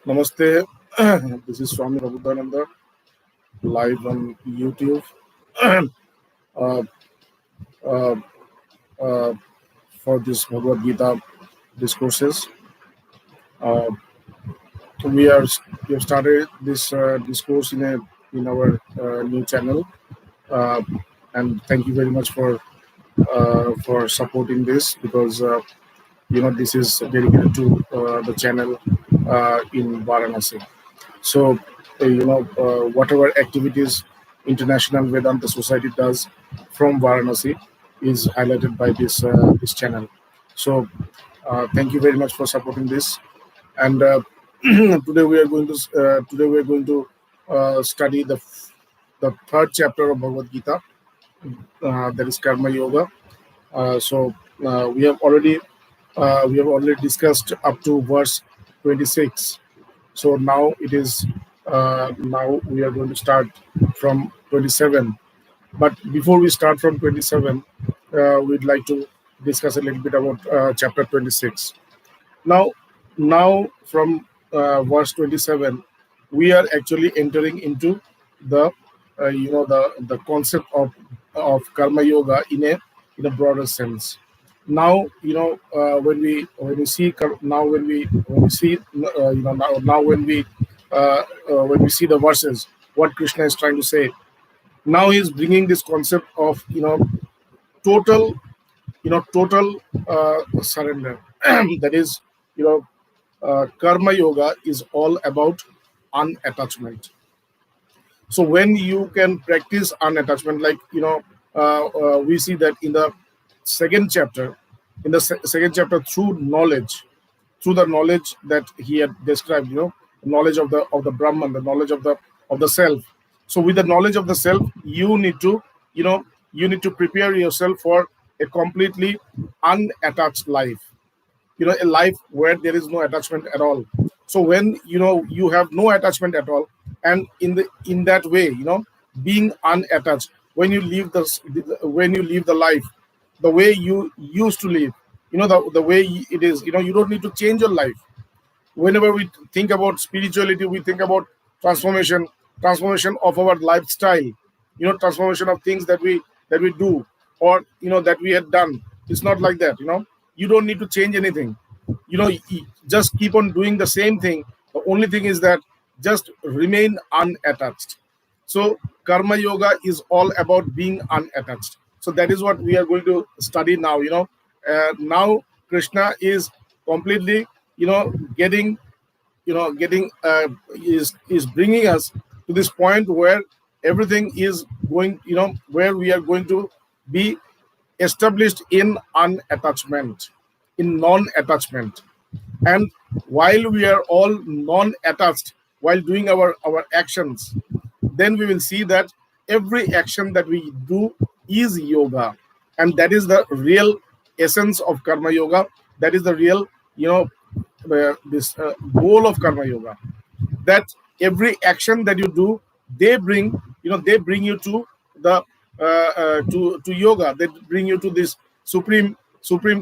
Namaste. This is Swami Prabhupada live on YouTube uh, uh, uh, for this Bhagavad Gita discourses. Uh, we are we have started this discourse in our new channel, uh, and thank you very much for supporting this because this is dedicated to the channel in Varanasi. So, whatever activities International Vedanta Society does from Varanasi is highlighted by this channel. So, thank you very much for supporting this. And today we are going to study the third chapter of Bhagavad Gita, that is Karma Yoga. We have already discussed up to verse 26. So now now we are going to start from 27. But before we start from 27, we'd like to discuss a little bit about chapter 26. Now from verse 27, we are actually entering into the the concept of karma yoga in a broader sense. Now when we see when we see when we see the verses, what Krishna is trying to say. Now he's bringing this concept of total total surrender. That is, karma yoga is all about unattachment. So when you can practice unattachment, like we see that in the second chapter, through the knowledge that he had described, knowledge of the Brahman, the knowledge of the self. So with the knowledge of the self, you need to prepare yourself for a completely unattached life, a life where there is no attachment at all. So when you have no attachment at all, and in that way, being unattached, when you leave the life the way you used to live, the way it is, you don't need to change your life. Whenever we think about spirituality, we think about transformation of our lifestyle, transformation of things that we do, or that we had done. It's not like that. You don't need to change anything. Just keep on doing the same thing. The only thing is that just remain unattached. So karma yoga is all about being unattached. So that is what we are going to study now. Now Krishna is completely getting is bringing us to this point where everything is going, where we are going to be established in unattachment, in non-attachment. And while we are all non-attached while doing our actions, then we will see that every action that we do is yoga, and that is the real essence of karma yoga. That is the real this goal of karma yoga, that every action that you do, they bring you to the to yoga. They bring you to this supreme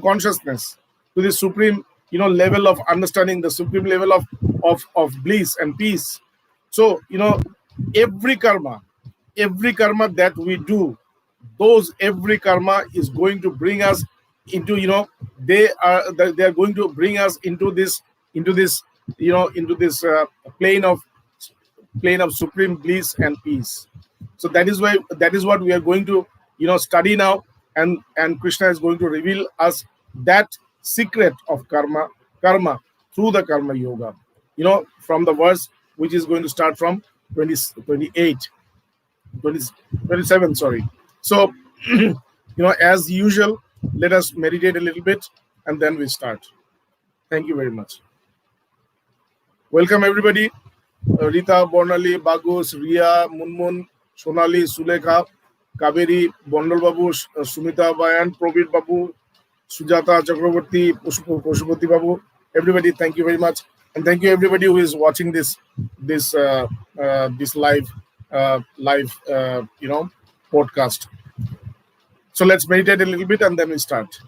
consciousness, to this supreme level of understanding, the supreme level of bliss and peace. So every karma that we do, every karma is going to bring us into, they are going to bring us into this into this plane of supreme bliss and peace. So that is what we are going to study now, and Krishna is going to reveal us that secret of karma through the karma yoga, from the verse which is going to start from 27, sorry. So as usual, let us meditate a little bit and then we start. Thank you very much. Welcome everybody. Rita, Bornali, Bagus, Ria, Munmun, Sonali, Sulekha, Kaveri, Bondol Babu, Sumita Bayan, Probir Babu, Sujata Chakraborty, Pashupati Babu. Everybody, thank you very much, and thank you everybody who is watching this live podcast. So let's meditate a little bit and then we start.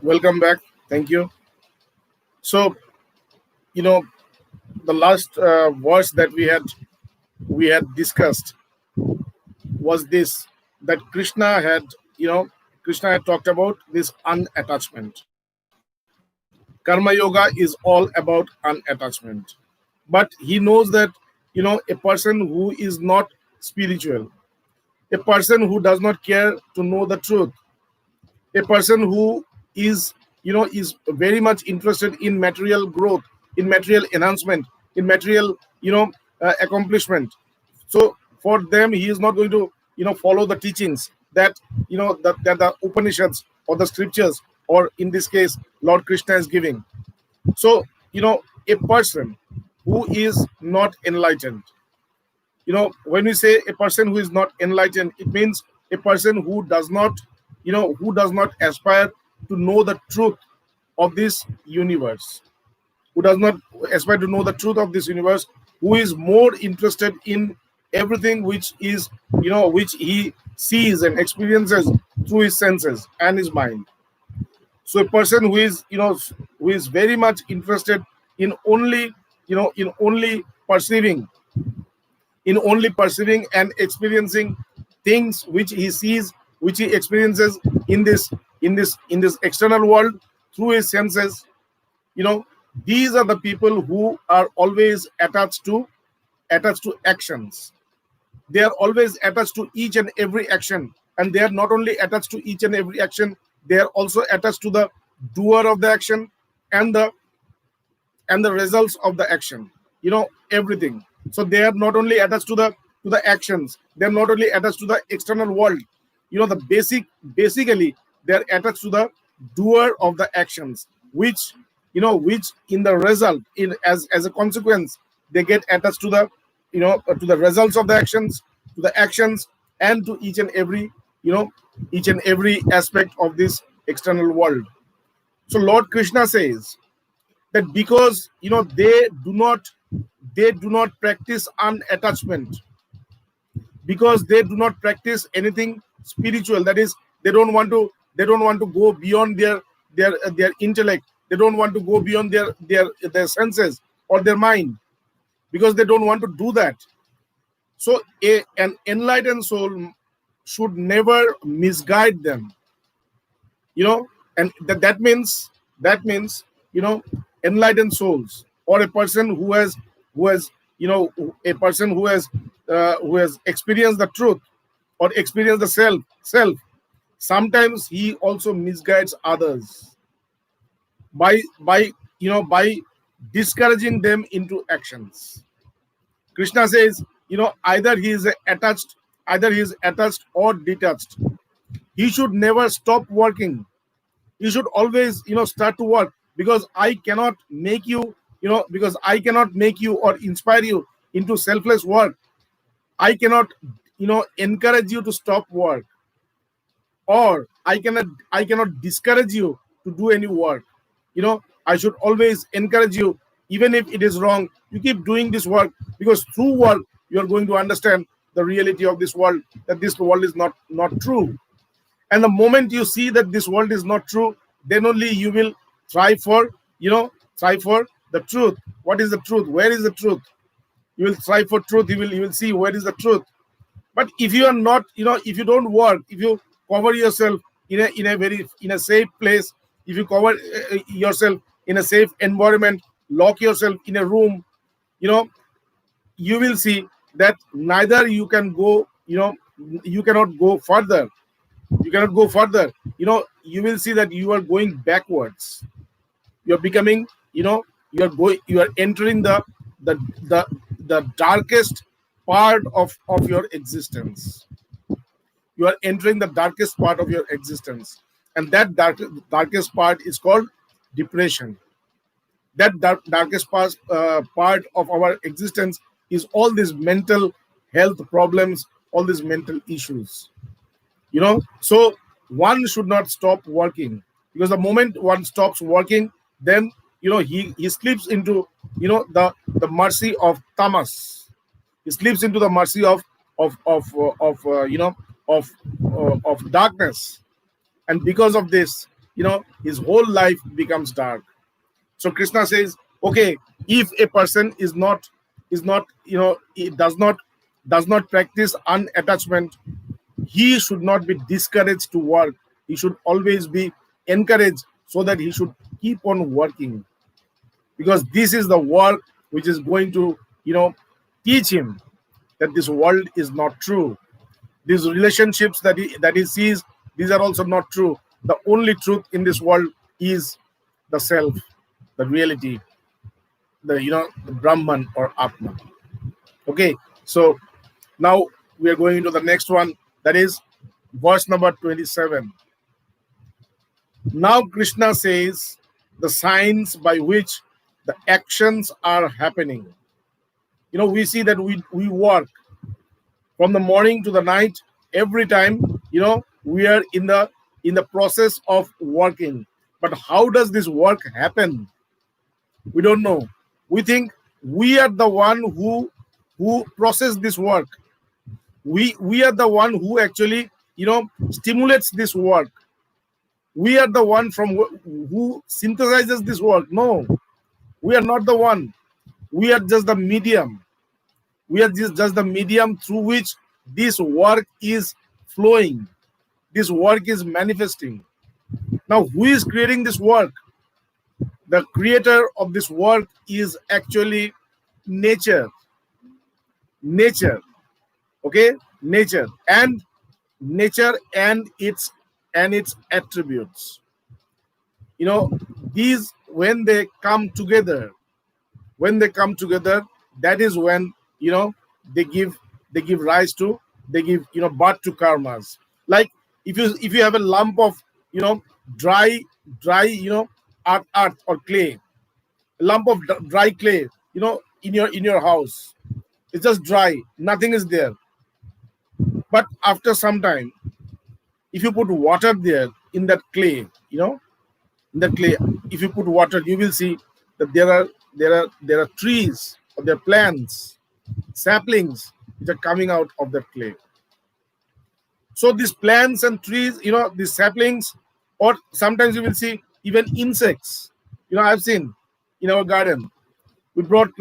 Welcome back. Thank you. So, you know, the last verse that we had discussed was this, that Krishna had talked about this unattachment. Karma yoga is all about unattachment. But he knows that, a person who is not spiritual, a person who does not care to know the truth, a person who is very much interested in material growth, in material enhancement, in material accomplishment. So for them, he is not going to follow the teachings that that the Upanishads or the scriptures, or in this case Lord Krishna, is giving. So a person who is not enlightened, when we say a person who is not enlightened, it means a person who does not aspire to know the truth of this universe, who does not aspire to know the truth of this universe, who is more interested in everything which he sees and experiences through his senses and his mind. So a person who is very much interested in only perceiving, and experiencing things which he sees, which he experiences in this external world through his senses. you know these are the people who are always attached to actions. They are always attached to each and every action, and they are not only attached to each and every action, they are also attached to the doer of the action, and the results of the action, everything. So they are not only attached to the actions, they are not only attached to the external world. Basically they are attached to the doer of the actions, which in the result, in as a consequence, they get attached to the results of the actions, to the actions, and to each and every aspect of this external world. So Lord Krishna says that because they do not practice unattachment, because they do not practice anything spiritual, that is, they don't want to go beyond their intellect, they don't want to go beyond their senses or their mind, because they don't want to do that. So an enlightened soul should never misguide them. And that means enlightened souls, or a person who has experienced the truth, or experienced the self. Sometimes he also misguides others by discouraging them into actions. Krishna says, either he is attached or detached. He should never stop working. You should always start to work, because I cannot make you or inspire you into selfless work. I cannot encourage you to stop work, or I cannot discourage you to do any work. I should always encourage you, even if it is wrong, you keep doing this work, because through work you are going to understand the reality of this world, that this world is not true. And the moment you see that this world is not true, then only you will try for the truth. What is the truth? Where is the truth? You will try for truth. You will see where is the truth. But if you are not, if you don't work, if you cover yourself in a safe place, if you cover yourself in a safe environment, lock yourself in a room, you know you will see that neither you cannot go further. You will see that you are going backwards. You're becoming, you are entering the darkest part of your existence. You are entering the darkest part of your existence, and that darkest part is called depression. That darkest part of our existence is all these mental health problems, all these mental issues. So one should not stop working, because the moment one stops working, then he slips into the mercy of tamas. He slips into the mercy of darkness. And because of this, his whole life becomes dark. So Krishna says, okay, if a person is not he does not practice unattachment, he should not be discouraged to work. He should always be encouraged so that he should keep on working, because this is the work which is going to teach him that this world is not true. These relationships that he sees, these are also not true. The only truth in this world is the self, the reality, the Brahman or Atman. Okay, so now we are going into the next one, that is verse number 27. Now Krishna says the signs by which the actions are happening. We see that we work from the morning to the night. Every time, we are in the process of working. But how does this work happen? We don't know. We think we are the one who process this work. We are the one who actually stimulates this work. We are the one who synthesizes this work. No, we are not the one. We are just the medium. We are just the medium through which this work is flowing. This work is manifesting. Now, who is creating this work? The creator of this work is actually nature. Nature. Okay? Nature and its attributes. These, when they come together, that is when they give rise to, they give birth to karmas. Like if you have a lump of dry earth or clay, a lump of dry clay in your house. It's just dry, nothing is there. But after some time, if you put water there in that clay, if you put water, you will see that there are trees, or there are plants, saplings which are coming out of that clay. So these plants and trees, these saplings, or sometimes you will see even insects. I've seen in our garden. We brought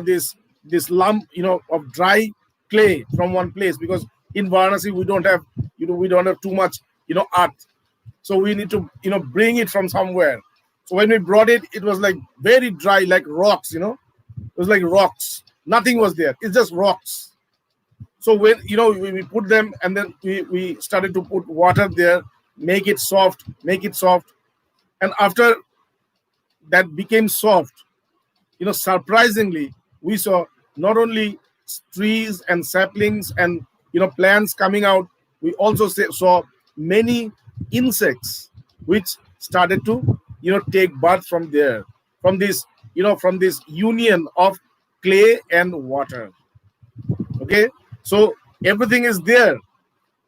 this lump of dry clay from one place, because in Varanasi we don't have too much earth. So we need to bring it from somewhere. So when we brought it, it was like very dry, like rocks. It was like rocks. Nothing was there. It's just rocks. So when we put them, and then we started to put water there, make it soft, and after that became soft, surprisingly, we saw not only trees and saplings and plants coming out, we also saw many insects which started to take birth from there, from this union of clay and water. Okay, so everything is there,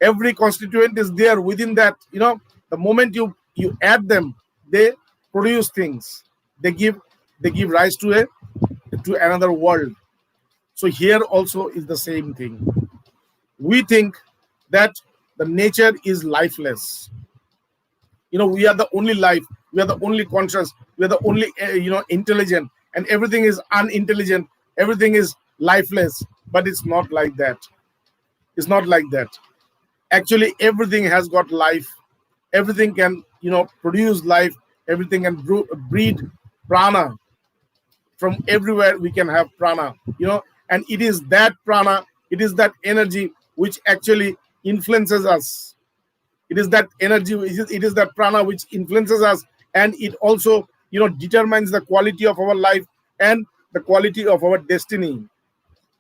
every constituent is there within that. The moment you add them, they produce things, they give rise to another world. So here also is the same thing. We think that the nature is lifeless. We are the only life, we are the only conscious, we are the only intelligent, and everything is unintelligent, everything is lifeless. But it's not like that. It's not like that. Actually, everything has got life. Everything can produce life. Everything can breed prana. From everywhere we can have prana, and it is that prana, it is that energy which actually influences us. It is that energy, it is that prana which influences us, and it also determines the quality of our life and the quality of our destiny.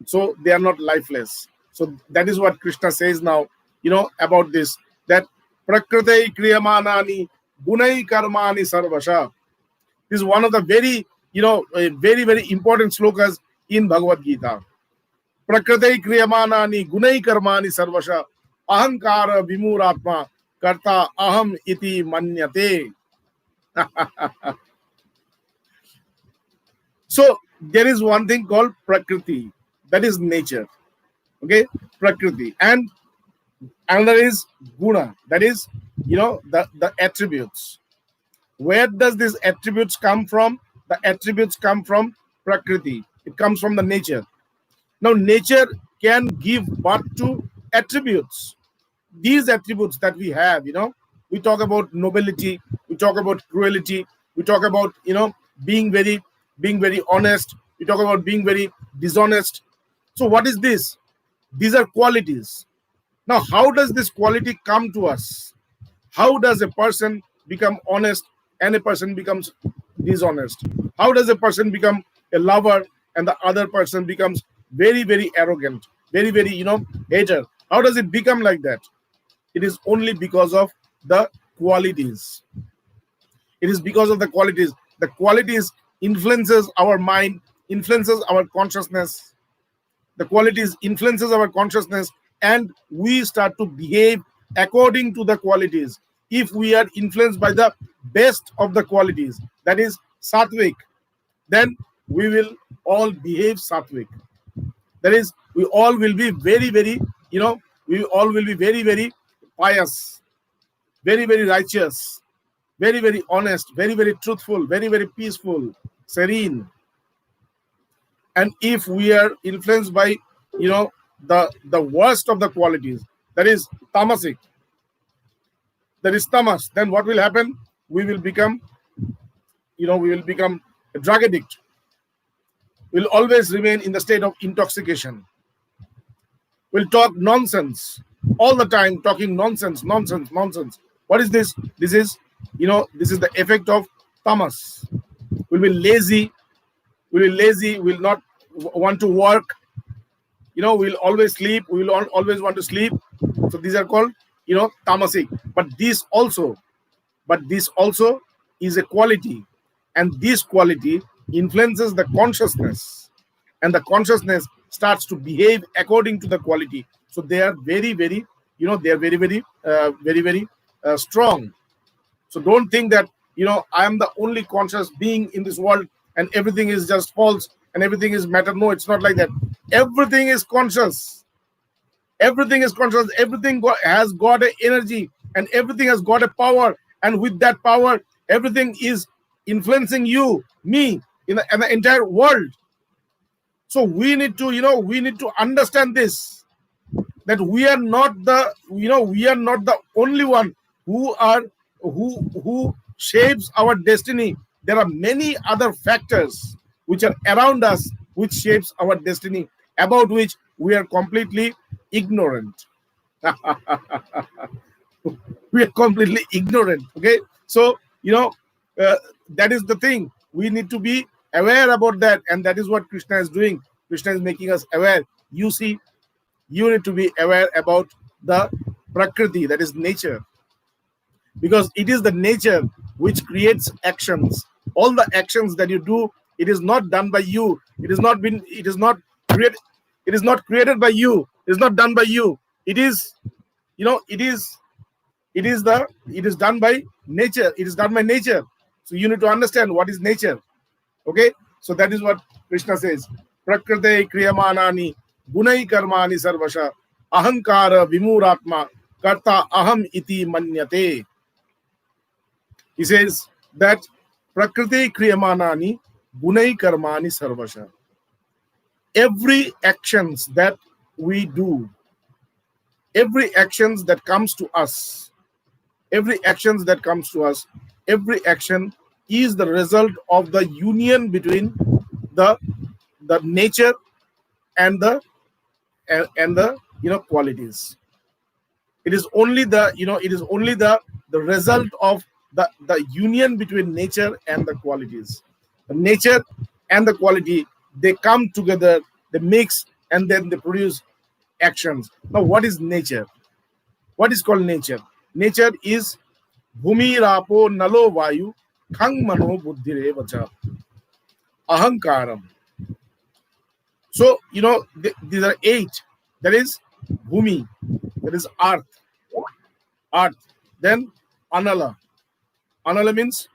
So they are not lifeless. So that is what Krishna says now about this, that prakrite kriyamanani gunai karmani sarvasha. This is one of the very very important slokas in Bhagavad Gita. Prakriti kriyamanani gunai karmani sarvasha ahankara vimuratma karta aham iti manyate. So there is one thing called Prakriti, that is nature. Okay, Prakriti, and Another is guna, that is, the attributes. Where does these attributes come from? The attributes come from prakriti. It comes from the nature. Now, nature can give birth to attributes. These attributes that we have, we talk about nobility, we talk about cruelty, we talk about, being very honest, we talk about being very dishonest. So what is this? These are qualities. Now, how does this quality come to us? How does a person become honest and a person becomes dishonest? How does a person become a lover and the other person becomes very, very arrogant, very, very, hater? How does it become like that? It is only because of the qualities. It is because of the qualities. The qualities influences our mind, influences our consciousness. The qualities influences our consciousness, and we start to behave according to the qualities. If we are influenced by the best of the qualities, that is sattvic, then we will all behave sattvic. That is, we all will be very, very, we all will be very, very pious, very, very righteous, very, very honest, very, very truthful, very, very peaceful, serene. And if we are influenced by, the worst of the qualities, that is tamasic, that is tamas, then what will happen? We will become, a drug addict. We'll always remain in the state of intoxication. We'll talk nonsense all the time, talking nonsense. What is this? This is the effect of tamas. We'll be lazy. We'll not want to work. We'll always sleep. We will always want to sleep. So these are called, tamasic. But this also is a quality, and this quality influences the consciousness, and the consciousness starts to behave according to the quality. So they are very, very, they are very, very, very, very strong. So don't think that, I am the only conscious being in this world and everything is just false and everything is matter. No, it's not like that. Everything is conscious. Everything is conscious. Everything has got an energy, and everything has got a power. And with that power, everything is influencing you, me, and the entire world. So we need to understand this, that we are not the only one who shapes our destiny. There are many other factors which are around us which shapes our destiny, about which we are completely ignorant. We are completely ignorant. Okay, so that is the thing. We need to be aware about that, and that is what Krishna is doing. Krishna is making us aware. You see, you need to be aware about the prakriti, that is nature, because it is the nature which creates actions. All the actions that you do, it is not done by you. It is not created. It is not created by you. It is not done by you. It is done by nature. It is done by nature. So you need to understand what is nature. Okay, so that is what Krishna says. Prakrite kriyamanani gunai karmani sarvasha ahankara vimuratma karta aham iti manyate. He says that prakriti kriyamanani gunai karmani sarvasha. Every actions that we do, every actions that comes to us, every action is the result of the union between the nature and the qualities. It is only the result of the union between nature and the qualities. The nature and the quality, they come together, they mix, and then they produce actions. Now, what is nature? What is called nature? Nature is bhumi rapo nalo vayu khang mano buddhire vacha ahankaram. So, these are 8. That is bhumi, that is earth. Then anala. Anala means,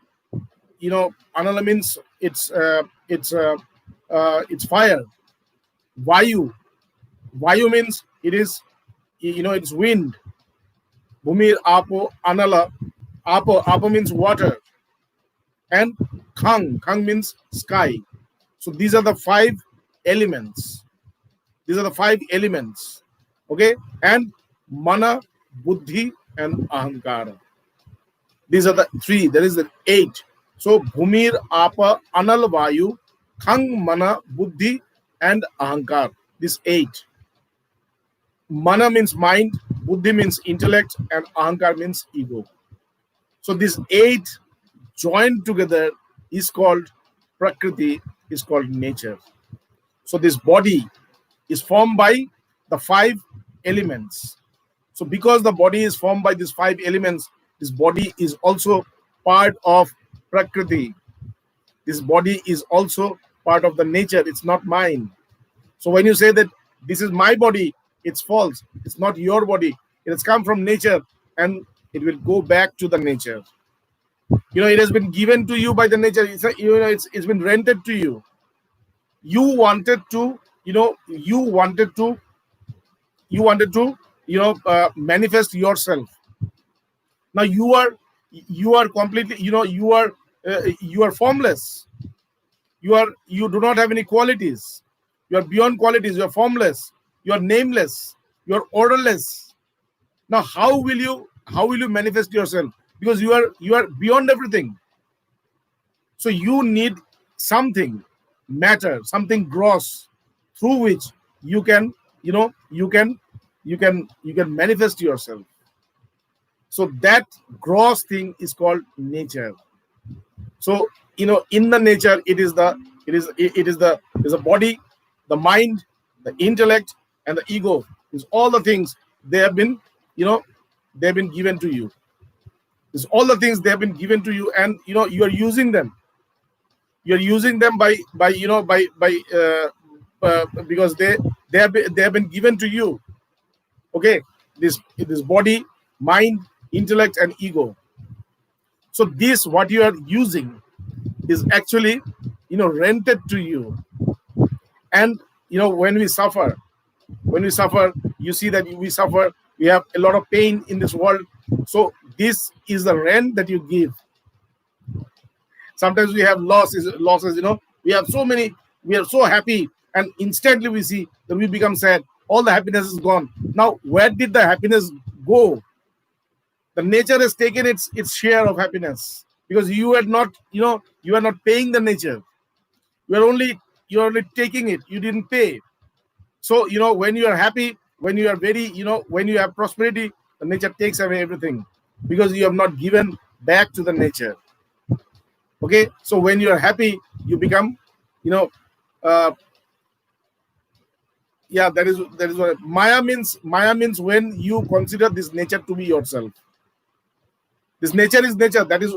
it's fire. Vayu means it is, it's wind. Bhumir Apo Anala. Apo means water, and Khang means sky. So these are the five elements. These are the five elements. Okay, and Mana, Buddhi, and Ahankara. These are the three. There is the eight. So Bhumir Apa Anal Vayu, Khang Mana, Buddhi, and Ahankar. These eight. Mana means mind, Buddhi means intellect, and Ahankar means ego. So these eight joined together is called Prakriti, is called nature. So this body is formed by the five elements. So because the body is formed by these five elements, this body is also part of Prakriti. This body is also part of the nature. It's not mine. So when you say that this is my body, it's false. It's not your body. It has come from nature and it will go back to the nature. It has been given to you by the nature. It's been rented to you. You wanted to manifest yourself. Now you are completely, you are formless. You do not have any qualities. You are beyond qualities. You are formless. You are nameless. You are orderless. Now how will you manifest yourself? Because you are beyond everything. So you need something, matter, something gross, through which you can manifest yourself. So that gross thing is called nature. So in the nature, it is the body, the mind, the intellect, and the ego. Is all the things they have been given to you. It's all the things they have been given to you, and you are using them. You're using them because they have been given to you. Okay, this body, mind, intellect, and ego. So this, what you are using, is actually rented to you. And when we suffer, you see that we suffer. We have a lot of pain in this world. So this is the rent that you give. Sometimes we have losses. We have so many. We are so happy, and instantly we see that we become sad. All the happiness is gone. Now, where did the happiness go? The nature has taken its share of happiness, because you are not paying the nature. You're only taking it. You didn't pay. So when you are happy, when you are very when you have prosperity, the nature takes away everything, because you have not given back to the nature. Okay, so when you are happy, you become that is what Maya means. Maya means when you consider this nature to be yourself. This nature is nature. That is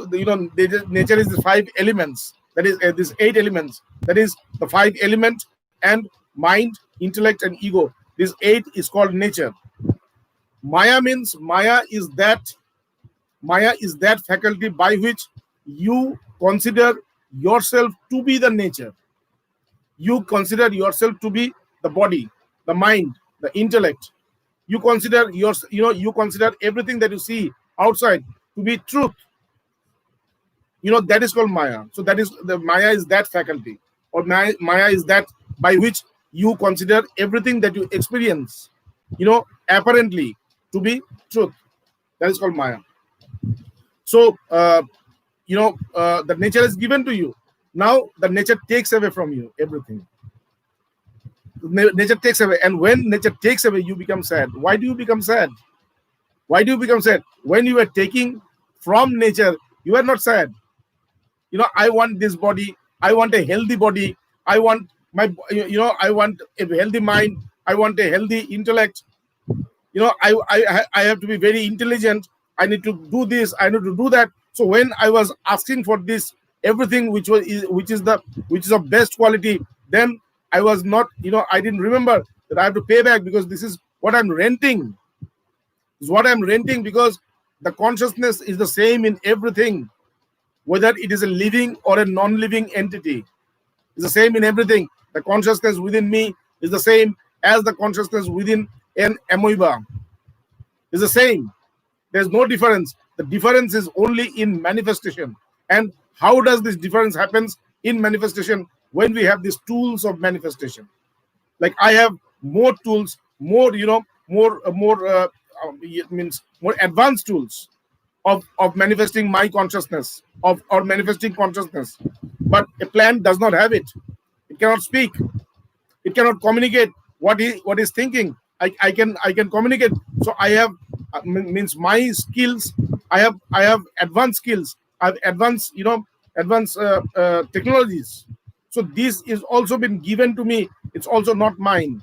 nature is the five elements. That is these eight elements. That is the five element and mind, intellect, and ego. This eight is called nature. Maya means Maya is that faculty by which you consider yourself to be the nature. You consider yourself to be the body, the mind, the intellect. You consider you consider everything that you see outside to be truth. That is called Maya. So that is the Maya is that faculty, or Maya is that by which you consider everything that you experience, apparently to be truth. That is called Maya. So the nature is given to you. Now the nature takes away from you everything. Nature takes away, and when nature takes away, you become sad. Why do you become sad? Why do you become sad? When you are taking from nature, you are not sad. I want this body. I want a healthy body. I want I want a healthy mind. I want a healthy intellect. I have to be very intelligent. I need to do this. I need to do that. So when I was asking for this, everything which is of best quality, then I was not, I didn't remember that I have to pay back, because this is what I'm renting. This is what I'm renting, because the consciousness is the same in everything, whether it is a living or a non-living entity. It's the same in everything. The consciousness within me is the same as the consciousness within an amoeba. It's the same. There's no difference. The difference is only in manifestation. And how does this difference happens in manifestation? When we have these tools of manifestation. Like I have more tools, more, means more advanced tools of manifesting my consciousness, of or manifesting consciousness. But a plant does not have it. It cannot speak. It cannot communicate what is thinking. I can communicate. So I have means my skills. I have advanced skills. I have advanced technologies. So this is also been given to me. It's also not mine.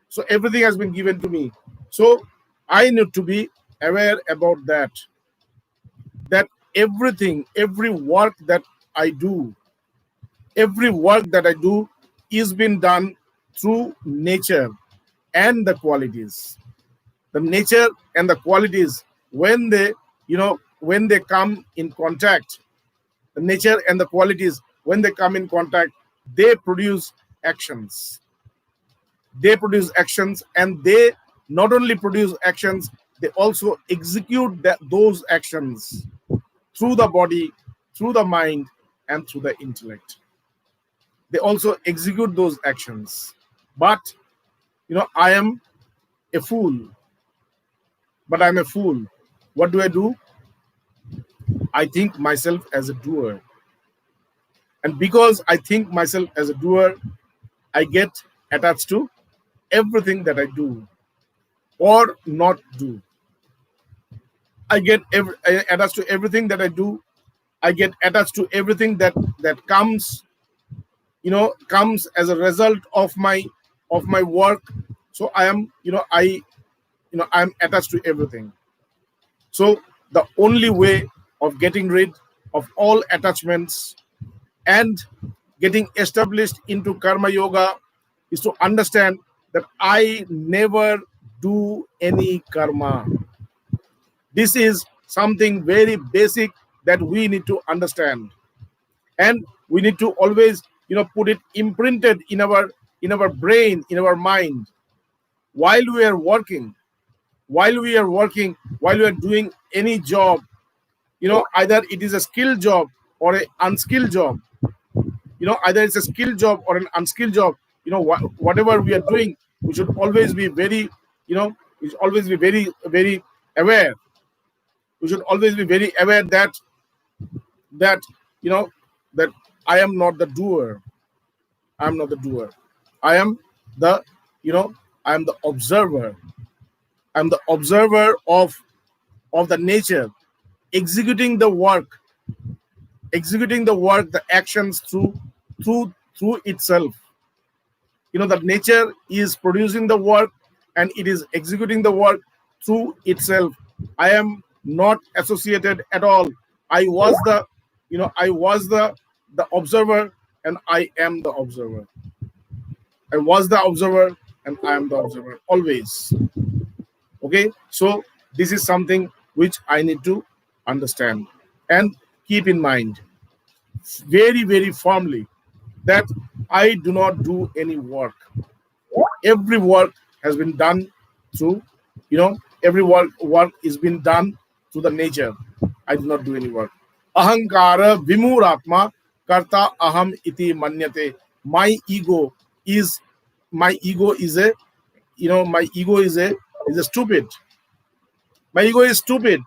So everything has been given to me. So I need to be aware about that. That everything, every work that I do, is being done through nature and the qualities. The nature and the qualities, when they come in contact, the nature and the qualities, when they come in contact, they produce actions. They produce actions, and they not only produce actions, they also execute those actions through the body, through the mind, and through the intellect. They also execute those actions. But I am a fool. But I'm a fool. What do? I think myself as a doer. And because I think myself as a doer, I get attached to everything that I do or not do. I get attached to everything that I do. I get attached to everything that comes as a result of my work. So I am I'm attached to everything. So the only way of getting rid of all attachments and getting established into karma yoga is to understand that I never do any karma. This is something very basic that we need to understand, and we need to always put it imprinted in our brain, in our mind, while we are working, while we are doing any job. Either it is a skilled job or an unskilled job. Either it's a skilled job or an unskilled job. Whatever we are doing, we should always be very we should always be very, very aware. We should always be very aware that that that I am not the doer. I am not the doer. I am the I am the observer. I'm the observer of the nature, executing the work, the actions through itself. The nature is producing the work, and it is executing the work through itself. I am not associated at all. I was the observer, and I am the observer. I was the observer, and I am the observer always. Okay, so this is something which I need to understand and keep in mind very, very firmly, that I do not do any work. Every work has been done through, every work is been done through the nature. I do not do any work. Ahankara vimuratma karta aham iti manyate. My ego is a stupid. My ego is stupid,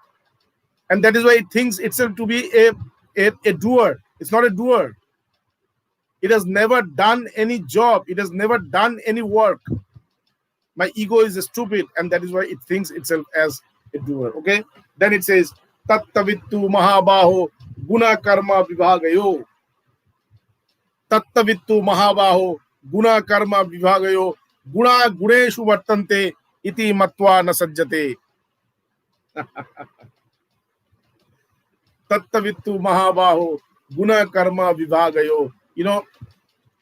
and that is why it thinks itself to be a doer. It's not a doer. It has never done any job. It has never done any work. My ego is stupid, and that is why it thinks itself as a doer. Okay. Then it says, Tattavittu Mahabaho Guna Karma Vibhagayo. Tattavittu Mahabaho Guna Karma Vibhagayo. Guna Guneshu Vartante Iti Matva Nasajjate. Tattavittu Mahabaho Guna Karma Vibhagayo.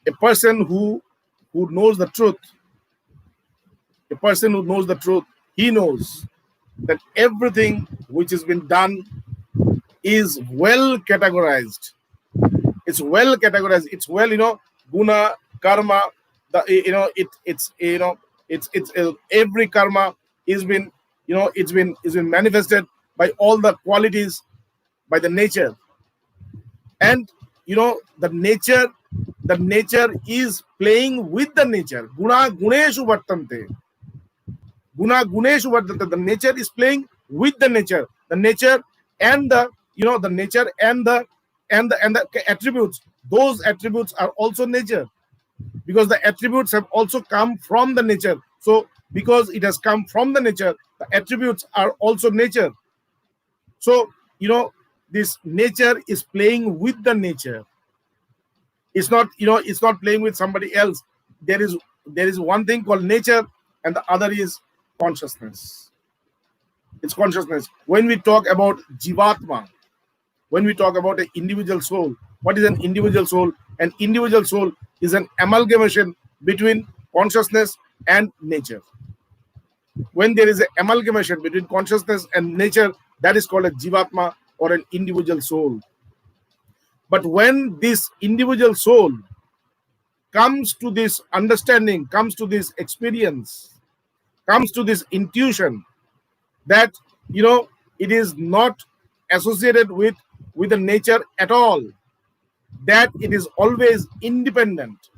A person who knows the truth, he knows that everything which has been done is well categorized. It's well categorized. It's well, guna, karma. It's every karma is been it's been manifested by all the qualities, by the nature. And the nature is playing with the nature. Guna guneshu vartante. Guna guneshu vartante. The nature is playing with the nature. The nature and the nature and the attributes. Those attributes are also nature, because the attributes have also come from the nature. So because it has come from the nature, the attributes are also nature. So this nature is playing with the nature. It's not playing with somebody else. There is one thing called nature, and the other is consciousness. It's consciousness. When we talk about jivatma, when we talk about an individual soul, what is an individual soul? An individual soul is an amalgamation between consciousness and nature. When there is an amalgamation between consciousness and nature, that is called a jivatma, or an individual soul. But when this individual soul comes to this understanding, comes to this experience, comes to this intuition that it is not associated with the nature at all, that it is always independent,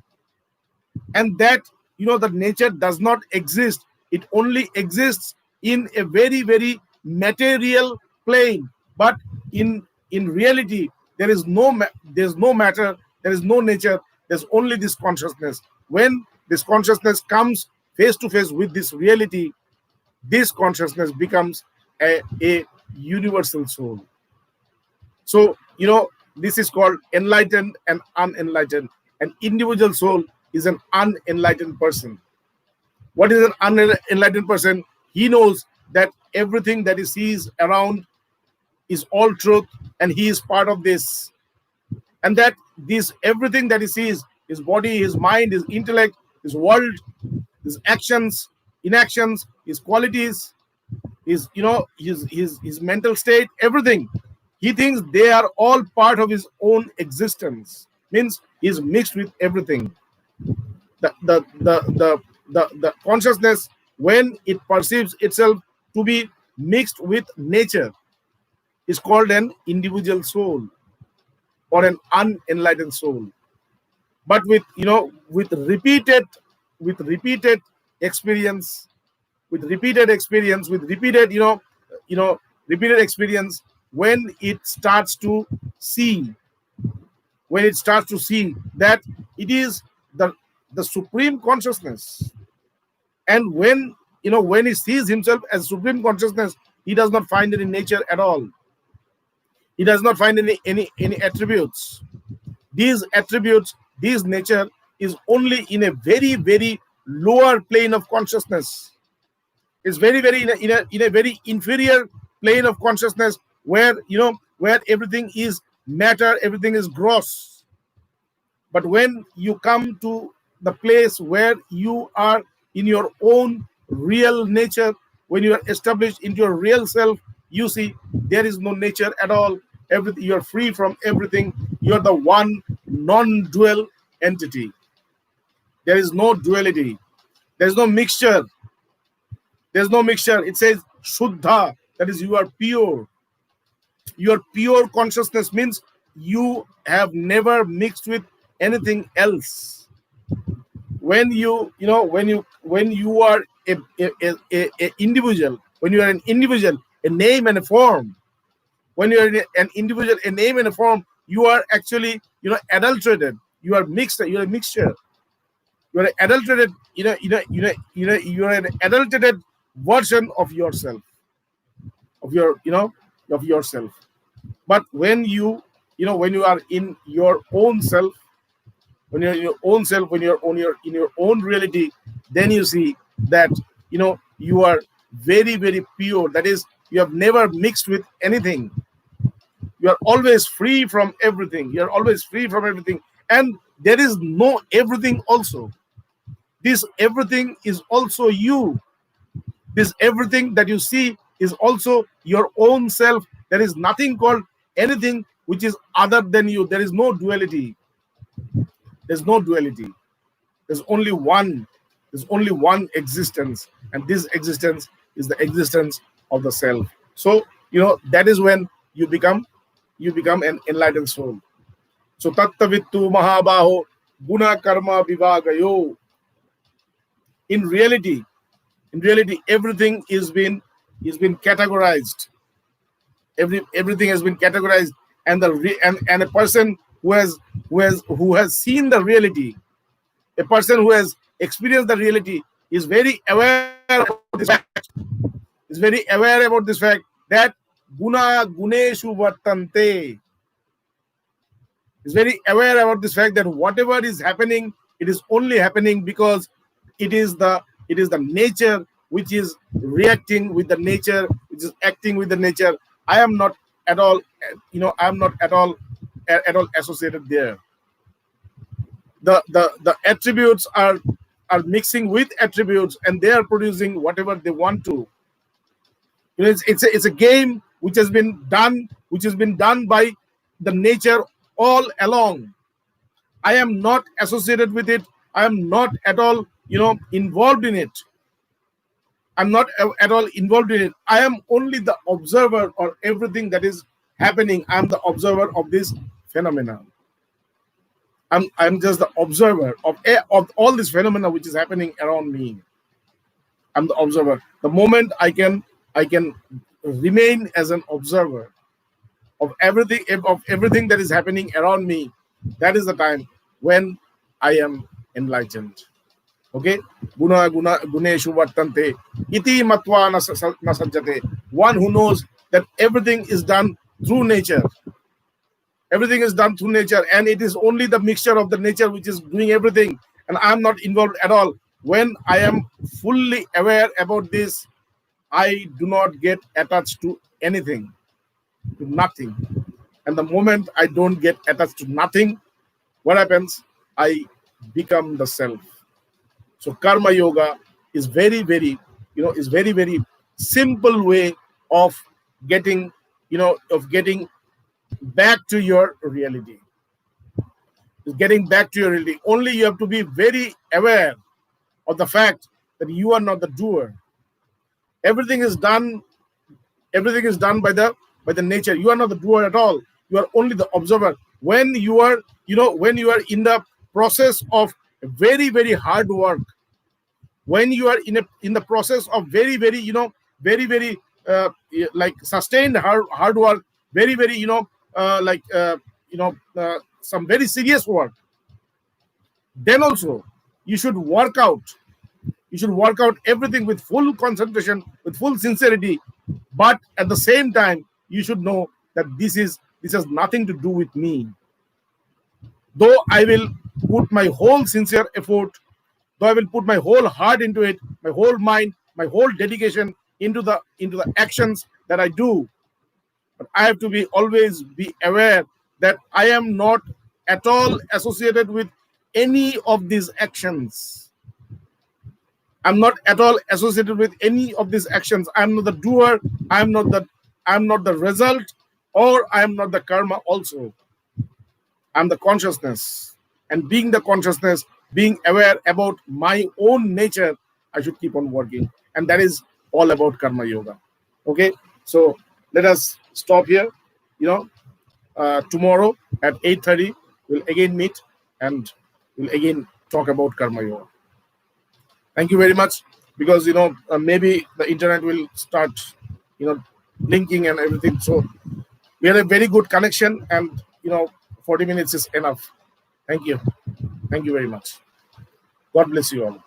and that the nature does not exist. It only exists in a very, very material plane. But in reality, there's no matter, there is no nature, there's only this consciousness. When this consciousness comes face to face with this reality, this consciousness becomes a universal soul. So this is called enlightened and unenlightened. An individual soul is an unenlightened person. What is an unenlightened person? He knows that everything that he sees around is all truth, and he is part of this. And that this everything that he sees, his body, his mind, his intellect, his world, his actions, inactions, his qualities, his mental state, everything, he thinks they are all part of his own existence. Means he's mixed with everything. The consciousness, when it perceives itself to be mixed with nature, is called an individual soul, or an unenlightened soul. But with repeated experience, with repeated experience, when it starts to see, that it is the supreme consciousness, and when he sees himself as supreme consciousness, he does not find any nature at all. He does not find any attributes. These attributes, this nature, is only in a very, very lower plane of consciousness. It's very, very in a very inferior plane of consciousness, where everything is matter, everything is gross. But when you come to the place where you are in your own real nature, when you are established into your real self, you see there is no nature at all. Everything, you are free from everything. You are the one non-dual entity. There is no duality. There is no mixture. There's no mixture. It says Shuddha, that is, you are pure. Your pure consciousness means you have never mixed with anything else. When you are a individual, when you are an individual, a name and a form, when you are an individual, a name and a form, you are actually adulterated. You are mixed. You are a mixture. You are adulterated. You are an adulterated version of yourself, of yourself. But when you are in your own self, when you're in your own self, when you're in your own reality, then you see that you are very, very pure. That is, you have never mixed with anything. You are always free from everything. You are always free from everything, and there is no everything also. This everything is also you. This everything that you see is also your own self. There is nothing called anything which is other than you. There is no duality. There's no duality. There's only one. There's only one existence, and this existence is the existence of the self. So that is when you become an enlightened soul. So tattavittu mahabaho guna karma vivagayo. In reality, everything is been categorized. Everything has been categorized, and and a person who has seen the reality, a person who has experienced the reality, is very aware about this fact. Is very aware about this fact that guna guneshu vartante. Is very aware about this fact that whatever is happening, it is only happening because it is the nature which is reacting with the nature, which is acting with the nature. I am not at all, I am not at all associated there. The attributes are mixing with attributes, and they are producing whatever they want to. It's a game which has been done by the nature all along. I am not associated with it. I am not at all involved in it. I'm not at all involved in it. I am only the observer of everything that is happening. I'm the observer of this phenomenon. I'm just the observer of all this phenomena which is happening around me. I'm the observer. The moment I can remain as an observer of everything that is happening around me, that is the time when I am enlightened. Okay, guneshu vartante iti matva na sajjate. One who knows that everything is done through nature. Everything is done through nature, and it is only the mixture of the nature which is doing everything, and I am not involved at all. When I am fully aware about this, I do not get attached to anything, to nothing. And the moment I don't get attached to nothing, what happens? I become the self. So karma yoga is very, very simple way of getting back to your reality. Getting back to your reality. Only you have to be very aware of the fact that you are not the doer. Everything is done by the nature. You are not the doer at all. You are only the observer. When you are in the process of very, very hard work, when you are in the process of very, very like sustained hard work, very, very some very serious work, then also you should work out everything with full concentration, with full sincerity. But at the same time, you should know that this has nothing to do with me. Though I will put my whole sincere effort, though I will put my whole heart into it, my whole mind, my whole dedication into the actions that I do, but I have to always be aware that I am not at all associated with any of these actions. I'm not at all associated with any of these actions. I'm not the doer. I'm not the result, or I'm not the karma also. I'm the consciousness. And being the consciousness, being aware about my own nature, I should keep on working. And that is all about karma yoga. Okay, so let us stop here. Tomorrow at 8:30, we'll again meet and we'll again talk about karma yoga. Thank you very much, because maybe the internet will start blinking and everything. So we had a very good connection, and 40 minutes is enough. Thank you very much. God bless you all.